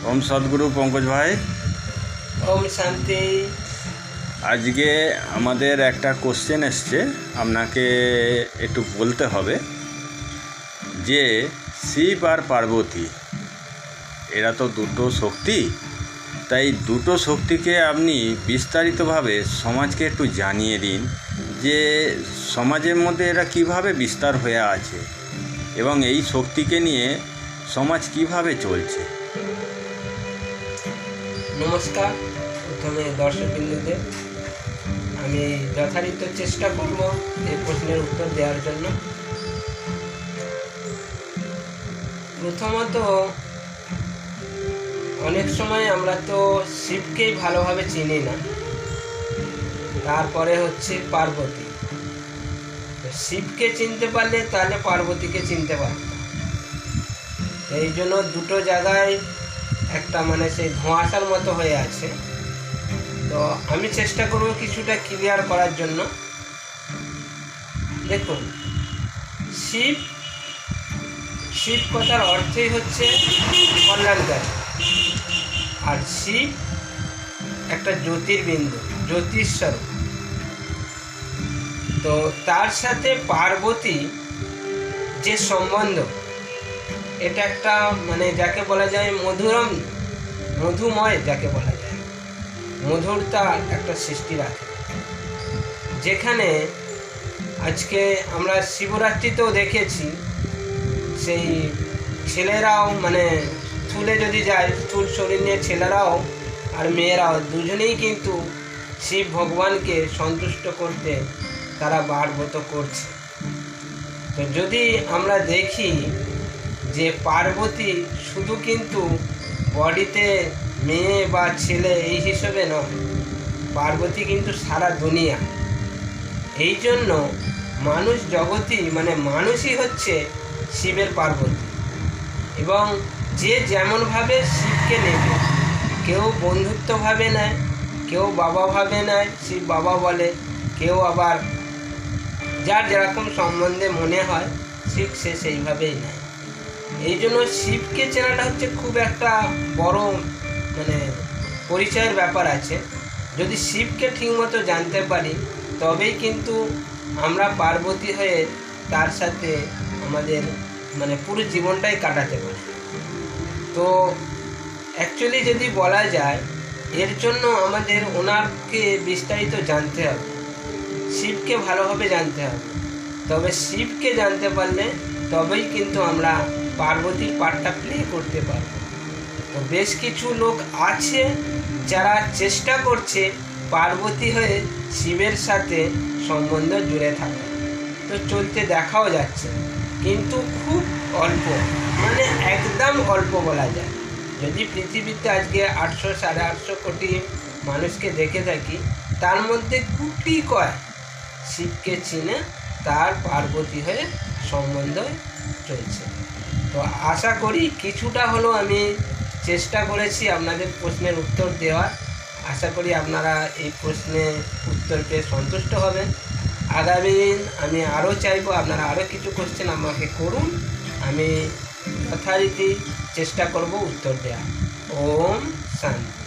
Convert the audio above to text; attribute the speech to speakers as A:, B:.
A: ওম সদ্গুরু পঙ্কজ ভাই।
B: ওম শান্তি।
A: আজকে আমাদের একটা কোশ্চেন এসছে, আপনাকে একটু বলতে হবে যে শিব আর পার্বতী এরা তো দুটো শক্তি, তাই দুটো শক্তিকে আপনি বিস্তারিতভাবে সমাজকে একটু জানিয়ে দিন যে সমাজের মধ্যে এরা কিভাবে বিস্তার হয়ে আছে এবং এই শক্তিকে নিয়ে সমাজ কিভাবে চলছে।
B: নমস্কার। প্রথমে দর্শকবৃন্দদের আমি যথারীতি চেষ্টা করব এই প্রশ্নের উত্তর দেওয়ার জন্য। প্রথমত, অনেক সময় আমরা তো শিবকেই ভালোভাবে চিনি না, তারপরে হচ্ছে পার্বতী। শিবকে চিনতে পারলে তাহলে পার্বতীকে চিনতে পারব। এই জন্য দুটো জায়গায় একটা সেই ধোঁয়াশার মতো হয়ে আছে। তো আমি চেষ্টা করব কিছুটা ক্লিয়ার করার জন্য। দেখুন, শিব শিব কথার অর্থই হচ্ছে কল্যাণকারী, আর শিব একটা জ্যোতির্বিন্দু, জ্যোতিস্বরূপ। তো তার সাথে পার্বতী যে সম্বন্ধ, এটা একটা যাকে বলা যায় মধুময়, যাকে বলা যায় মধুরতার একটা সৃষ্টি রাখে। যেখানে আজকে আমরা শিবরাত্রিতেও দেখেছি, সেই ছেলেরাও স্কুলে যদি যায়, স্কুল শরীর নিয়ে ছেলেরাও আর মেয়েরাও দুজনেই কিন্তু শিব ভগবানকে সন্তুষ্ট করতে তারা বারব্রত করছে। তো যদি আমরা দেখি যে পার্বতী শুধু কিন্তু বডিতে মেয়ে বা ছেলে এই হিসেবে নয়, পার্বতী কিন্তু সারা দুনিয়া। এই জন্য মানুষ জগতই মানুষই হচ্ছে শিবের পার্বতী। এবং যে যেমনভাবে শিবকে নেবে, কেউ বন্ধুত্বভাবে নেয়, কেউ বাবাভাবে নেয়, শিব বাবা বলে, কেউ আবার যার যেরকম সম্বন্ধে মনে হয় শিব সে সেইভাবেই নেয়। এই জন্য শিবকে চেনাটা হচ্ছে খুব একটা বড় পরিচয়ের ব্যাপার আছে। যদি শিবকে ঠিকমতো জানতে পারি, তবেই কিন্তু আমরা পার্বতী হয়ে তার সাথে আমাদের পুরো জীবনটাই কাটাতে পারি। তো অ্যাকচুয়ালি যদি বলা যায়, এর জন্য আমাদের ওনাকে বিস্তারিত জানতে হবে, শিবকে ভালোভাবে জানতে হবে। তবে শিবকে জানতে পারলে তবেই কিন্তু আমরা পার্বতীর পার্টটা প্লে করতে পারব। তো বেশ কিছু লোক আছে যারা চেষ্টা করছে পার্বতী হয়ে শিবের সাথে সম্বন্ধ জুড়ে থাকা। তো চলতে দেখাও যাচ্ছে, কিন্তু খুব অল্প, একদম অল্প বলা যায়। যদি পৃথিবীতে আজকে 800-850 কোটি মানুষকে দেখে থাকি, তার মধ্যে গুটি কয় শিবকে চিনে তার পার্বতী হয়ে সম্বন্ধ চলছে। তো আশা করি কিছুটা হলেও আমি চেষ্টা করেছি আপনাদের প্রশ্নের উত্তর দেওয়ার। আশা করি আপনারা এই প্রশ্নের উত্তর পেয়ে সন্তুষ্ট হবেন। আগামী দিন আমি আরও চাইবো আপনারা আরও কিছু কোশ্চেন আমাকে করুন, আমি যথারীতি চেষ্টা করব উত্তর দেওয়ার। ওম শান্তি।